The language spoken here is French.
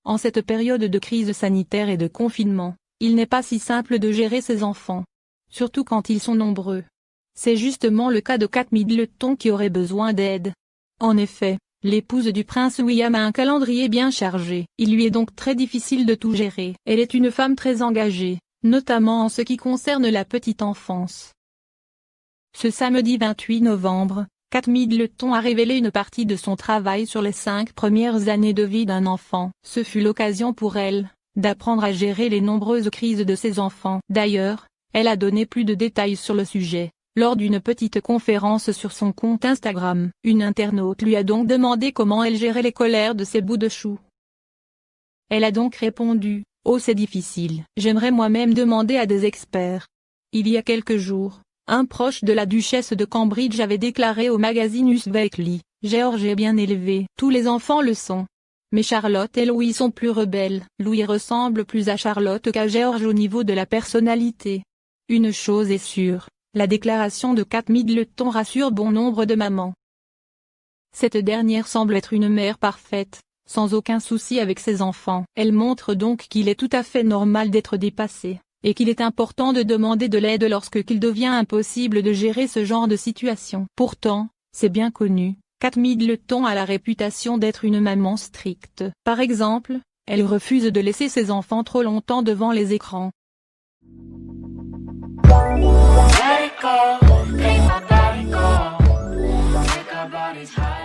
En cette période de crise sanitaire et de confinement, il n'est pas si simple de gérer ses enfants. Surtout quand ils sont nombreux. C'est justement le cas de Kate Middleton qui aurait besoin d'aide. En effet, l'épouse du prince William a un calendrier bien chargé. Il lui est donc très difficile de tout gérer. Elle est une femme très engagée, notamment en ce qui concerne la petite enfance. Ce samedi 28 novembre, Kate Middleton a révélé une partie de son travail sur les 5 premières années de vie d'un enfant. Ce fut l'occasion pour elle d'apprendre à gérer les nombreuses crises de ses enfants. D'ailleurs, elle a donné plus de détails sur le sujet, lors d'une petite conférence sur son compte Instagram. Une internaute lui a donc demandé comment elle gérait les colères de ses bouts de chou. Elle a donc répondu, « Oh, c'est difficile. J'aimerais moi-même demander à des experts. » Il y a quelques jours, un proche de la duchesse de Cambridge avait déclaré au magazine Us Weekly, « George est bien élevé. Tous les enfants le sont. Mais Charlotte et Louis sont plus rebelles. Louis ressemble plus à Charlotte qu'à George au niveau de la personnalité. » Une chose est sûre, la déclaration de Kate Middleton rassure bon nombre de mamans. Cette dernière semble être une mère parfaite, sans aucun souci avec ses enfants. Elle montre donc qu'il est tout à fait normal d'être dépassé, et qu'il est important de demander de l'aide lorsqu'il devient impossible de gérer ce genre de situation. Pourtant, c'est bien connu, Kate Middleton a la réputation d'être une maman stricte. Par exemple, elle refuse de laisser ses enfants trop longtemps devant les écrans. Let it go, make my body go. Make our bodies high.